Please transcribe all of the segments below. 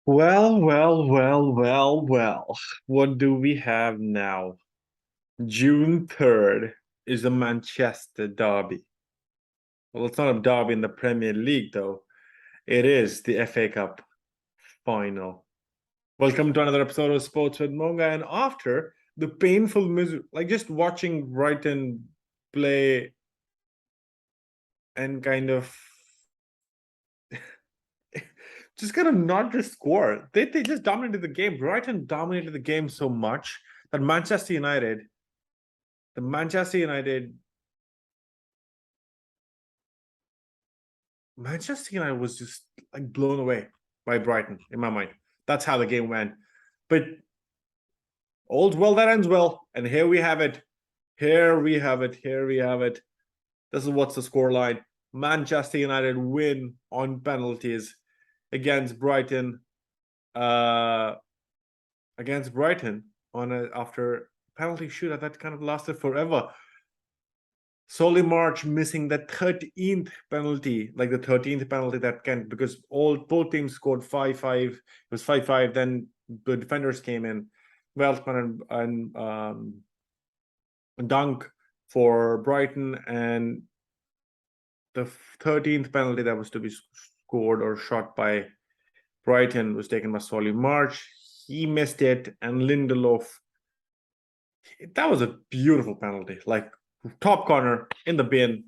Well. What do we have now? June 3rd is a Manchester derby. Well, it's not a derby in the Premier League, though. It is the FA Cup final. Welcome to another episode of Sports with Monga. And after the painful misery, like just watching Brighton play and kind of just kind of not just score. They just dominated the game. Brighton dominated the game so much that the Manchester United Manchester United was just like blown away by Brighton in my mind. That's how the game went. But all's well that ends well. And here we have it. Here we have it. Here we have it. This is what's the scoreline. Manchester United win on penalties against Brighton. Against Brighton after penalty shootout that kind of lasted forever. Solly March missing the 13th penalty, like the 13th penalty that can, because both teams scored 5-5. It was 5-5. Then the defenders came in, Weltman and Dunk for Brighton, and the 13th penalty that was to be scored or shot by Brighton was taken by Solly March. He missed it, and Lindelof. That was a beautiful penalty, like top corner in the bin,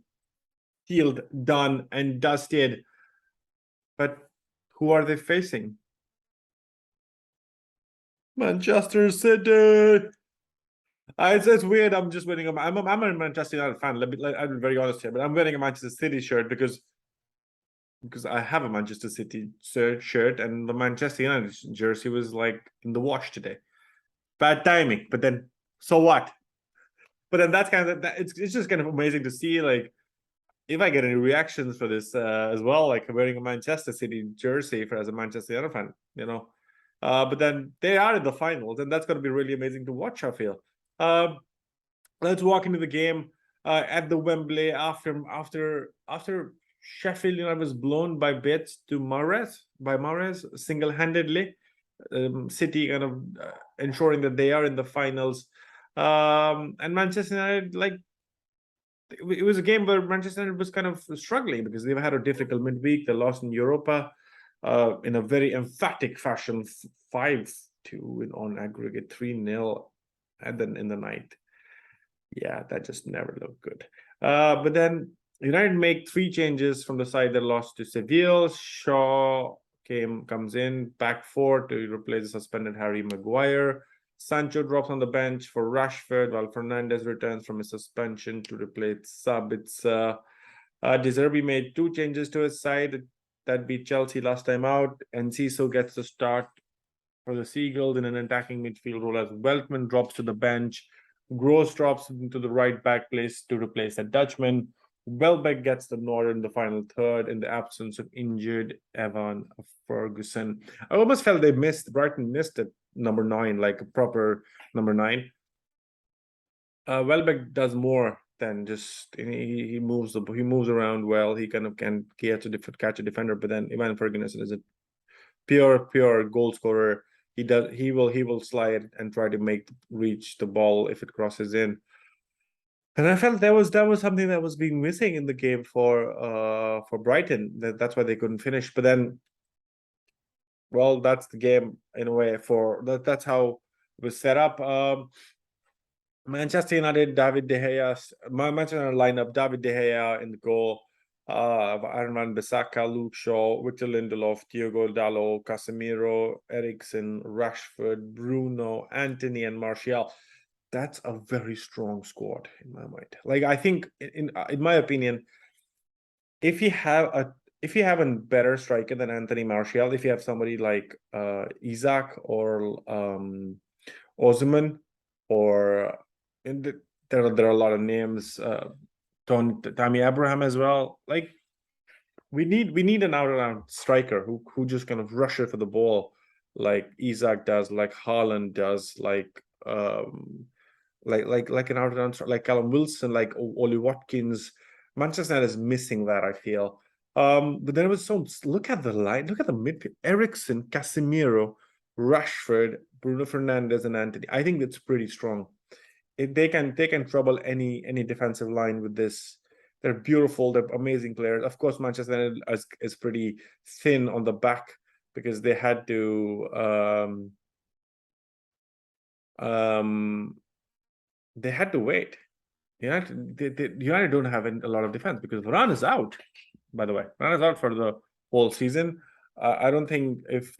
healed, done, and dusted. But who are they facing? Manchester City. It's weird. I'm just wearing I'm a Manchester United fan. I'm very honest here, but I'm wearing a Manchester City shirt because I have a Manchester City shirt, and the Manchester United jersey was like in the wash today. Bad timing, but then so what? But then that's kind of it's just kind of amazing to see, like, if I get any reactions for this as well, like wearing a Manchester City jersey as a Manchester United fan, but then they are in the finals, and that's going to be really amazing to watch, I feel. Let's walk into the game at the Wembley after Sheffield United was blown by bits to Mahrez single-handedly. City kind of ensuring that they are in the finals. And Manchester United, like, it was a game where Manchester United was kind of struggling because they've had a difficult midweek. They lost in Europa in a very emphatic fashion, 5-2 on aggregate, 3-0 and then in the night. Yeah, that just never looked good. But then United make 3 changes from the side that lost to Seville. Shaw comes in, back 4 to replace the suspended Harry Maguire. Sancho drops on the bench for Rashford, while Fernandes returns from his suspension to replace sub. It's De Zerbi made 2 changes to his side that beat Chelsea last time out. Enciso gets the start for the Seagulls in an attacking midfield role as Weltman drops to the bench. Gross drops into the right back place to replace a Dutchman. Welbeck gets the nod in the final third in the absence of injured Evan Ferguson. I almost felt Brighton missed it, number 9, like a proper number 9. Welbeck does more than just he moves around well. He kind of can catch a defender, but then Evan Ferguson is a pure goal scorer. He will slide and try to reach the ball if it crosses in. And I felt that was something that was being missing in the game for Brighton. That's why they couldn't finish. But then, well, that's the game in a way. That's how it was set up. Manchester United, David De Gea, Manchester United lineup: David De Gea in the goal, Aaron Wan-Bissaka, Luke Shaw, Victor Lindelof, Diogo Dalot, Casemiro, Eriksen, Rashford, Bruno, Anthony, and Martial. That's a very strong squad in my mind. Like, I think, in my opinion, if you have a better striker than Anthony Martial, if you have somebody like Isaac or Osman, or there are a lot of names, Tammy Abraham as well. Like, we need an out-and-out striker who just kind of rushes for the ball, like Isaac does, like Haaland does, like an out-and-out, like Callum Wilson, like Ollie Watkins. Manchester United is missing that, I feel. But then it was so look at the line, look at the midfield: Ericsson, Casemiro, Rashford, Bruno Fernandes, and Anthony. I think that's pretty strong. They can trouble any defensive line with this. They're beautiful. They're amazing players. Of course, Manchester United is pretty thin on the back because they had to wait. United don't have a lot of defense because Varane is out. By the way, Varane is out for the whole season. I don't think if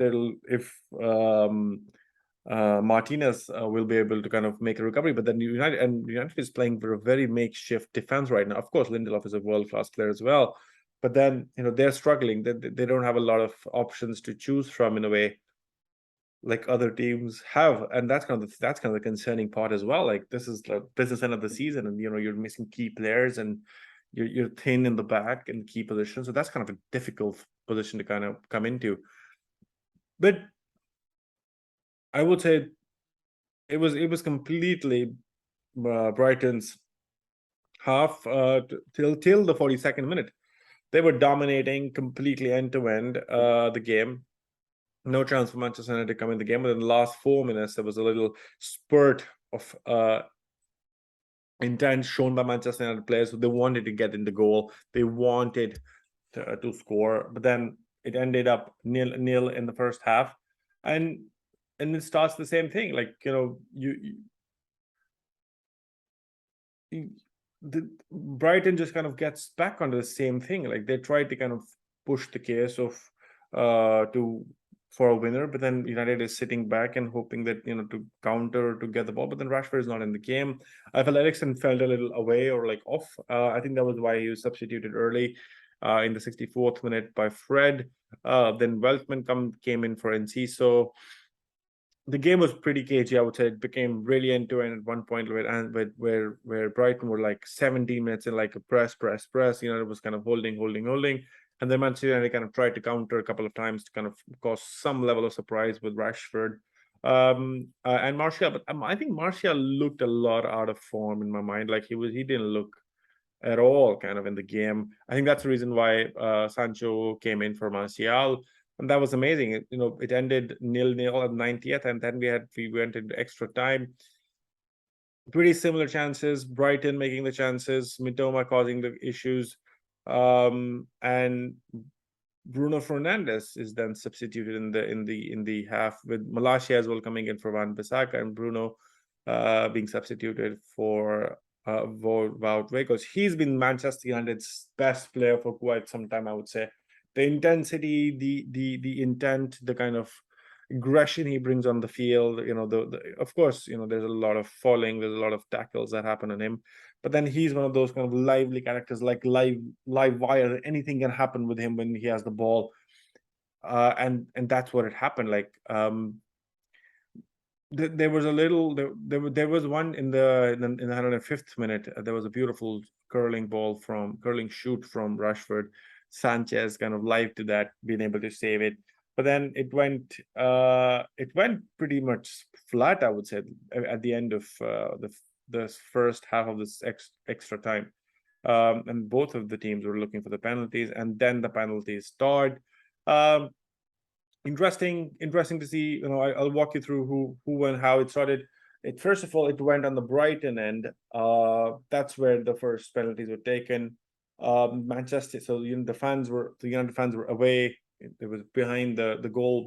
Martinez will be able to kind of make a recovery, but then United is playing for a very makeshift defense right now. Of course, Lindelof is a world-class player as well, but then they're struggling. They don't have a lot of options to choose from in a way like other teams have, and that's kind of the concerning part as well. Like this is the business end of the season, and you're missing key players, and you're thin in the back in key positions, so that's kind of a difficult position to kind of come into. But I would say it was completely Brighton's half till the 42nd minute. They were dominating completely end to end the game. No chance for Manchester United to come in the game. But in the last 4 minutes, there was a little spurt of intent shown by Manchester United players. So they wanted to get in the goal. They wanted to score. But then it ended up 0-0 in the first half. And it starts the same thing. Like, Brighton just kind of gets back onto the same thing. Like they tried to kind of push the case of for a winner, but then United is sitting back and hoping that to counter to get the ball. But then Rashford is not in the game. I felt Eriksen felt a little away or like off. I think that was why he was substituted early in the 64th minute by Fred. Then Weltman came in for Enciso. The game was pretty cagey, I would say. It became really end-to-end at one point where Brighton were like 17 minutes in like a press. It was kind of holding. And then Manchester United kind of tried to counter a couple of times to kind of cause some level of surprise with Rashford and Martial. But I think Martial looked a lot out of form in my mind. Like he didn't look at all kind of in the game. I think that's the reason why Sancho came in for Martial. And that was amazing. It ended 0-0 at 90th, and then we went into extra time. Pretty similar chances. Brighton making the chances, Mitoma causing the issues, and Bruno Fernandes is then substituted in the half with Malacia as well coming in for Wan-Bissaka, and Bruno being substituted for Wout Weghorst. He's been Manchester United's best player for quite some time, I would say. The intensity, the intent, the kind of aggression he brings on the field. Of course, there's a lot of falling, there's a lot of tackles that happen on him, but then he's one of those kind of lively characters, like live wire. Anything can happen with him when he has the ball, and that's what it happened. Like there was a little there was one in the 105th minute. There was a beautiful curling shoot from Rashford. Sanchez kind of live to that, being able to save it. But then it went pretty much flat, I would say, at the end of the first half of this extra time. And both of the teams were looking for the penalties, and then the penalties started. Interesting to see. I'll walk you through who and how it started. First of all, it went on the Brighton end. That's where the first penalties were taken. Manchester, so the United fans were away. It was behind the goal,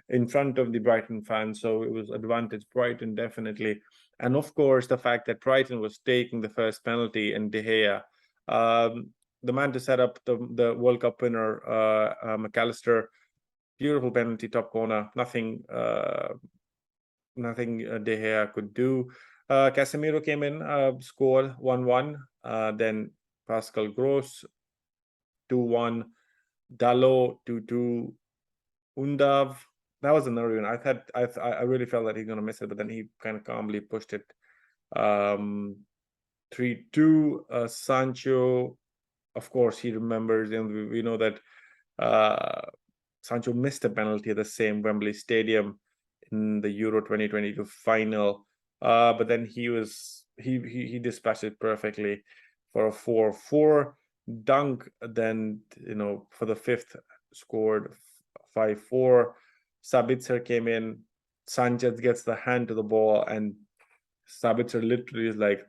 in front of the Brighton fans, so it was advantage Brighton definitely. And of course, the fact that Brighton was taking the first penalty and De Gea, the man to set up the World Cup winner, McAllister, beautiful penalty, top corner. Nothing De Gea could do. Casemiro came in, scored 1-1. Then Pascal Gross 2-1. Dalot 2-2. Undav, that was another one. I really felt that he's gonna miss it, but then he kind of calmly pushed it. 3-2. Sancho, of course, he remembers, and we know that Sancho missed a penalty at the same Wembley Stadium in the Euro 2022 final, but then he dispatched it perfectly for a 4-4. Dunk then, for the fifth scored 5-4. Sabitzer came in. Sanchez gets the hand to the ball, and Sabitzer literally is like,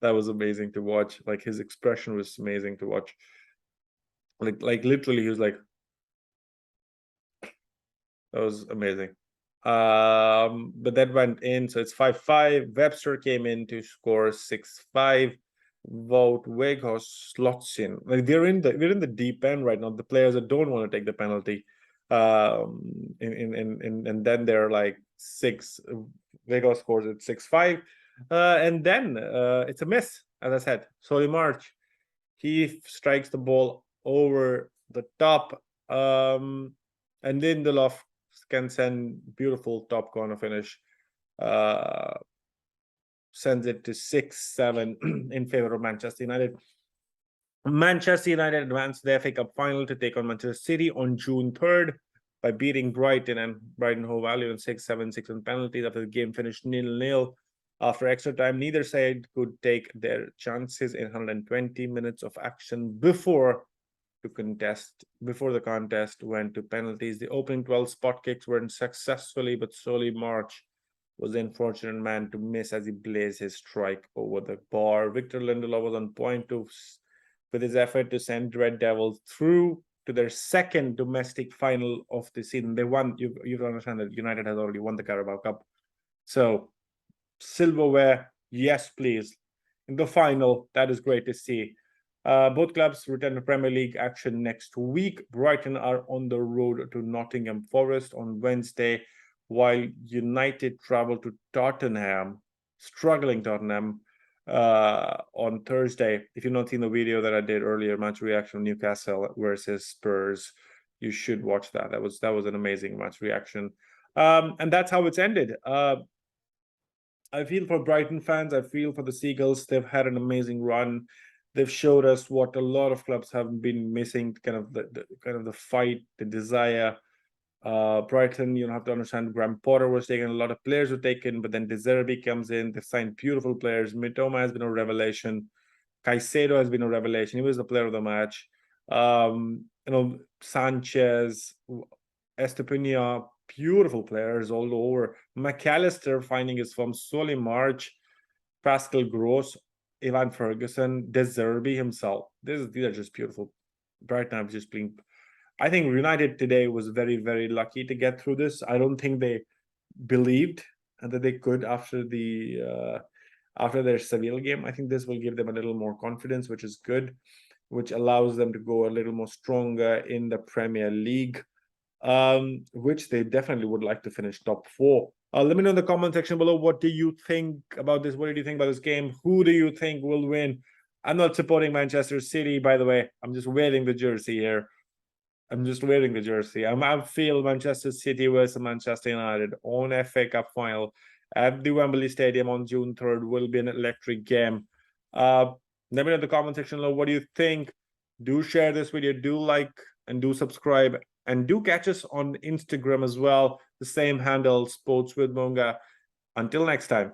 that was amazing to watch. Like, his expression was amazing to watch. Like literally, he was like, that was amazing. But that went in, so it's 5-5. Webster came in to score 6-5. Wout Weghorst slots in. Like, we're in the deep end right now. The players that don't want to take the penalty. And then they're like 6. Weghorst scores at 6-5. And then it's a miss, as I said. Solly March, he strikes the ball over the top. And Lindelof can send beautiful top corner finish. Sends it to 6-7 in favor of Manchester United. Manchester United advanced the FA Cup final to take on Manchester City on June 3rd by beating Brighton and Brighton and Hove Albion 6-7, 6 on penalties after the game finished 0-0. After extra time, neither side could take their chances in 120 minutes of action before the contest went to penalties. The opening 12 spot kicks weren't successfully, but Solly March was the unfortunate man to miss as he blazed his strike over the bar. Victor Lindelof was on point with his effort to send Red Devils through to their second domestic final of the season. They won. You have to understand that United has already won the Carabao Cup. So, silverware, yes, please. In the final, that is great to see. Both clubs return to Premier League action next week. Brighton are on the road to Nottingham Forest on Wednesday, while United travel to Tottenham, struggling Tottenham, on Thursday. If you've not seen the video that I did earlier, match reaction of Newcastle versus Spurs, you should watch that. That was an amazing match reaction. And that's how it's ended. I feel for Brighton fans. I feel for the Seagulls. They've had an amazing run. They've showed us what a lot of clubs have been missing, kind of the fight, the desire. Brighton, you have to understand, Graham Potter was taken, a lot of players were taken, but then De Zerbi comes in. They've signed beautiful players. Mitoma has been a revelation. Caicedo has been a revelation. He was the player of the match. Sanchez, Estepania, beautiful players all over. McAllister finding his form. Solly March, Pascal Gross, Ivan Ferguson, De Zerbi himself. These are just beautiful. Brighton have just been. I think United today was very, very lucky to get through this. I don't think they believed that they could after their Seville game. I think this will give them a little more confidence, which is good, which allows them to go a little more stronger in the Premier League, which they definitely would like to finish top 4. Let me know in the comment section below, what do you think about this? What do you think about this game? Who do you think will win? I'm not supporting Manchester City, by the way. I'm just wearing the jersey here. I feel Manchester City versus Manchester United on FA Cup final at the Wembley Stadium on June 3rd will be an electric game. Let me know in the comment section below, what do you think? Do share this video, do like, and do subscribe, and do catch us on Instagram as well. The same handle, sportswithmongha. Until next time.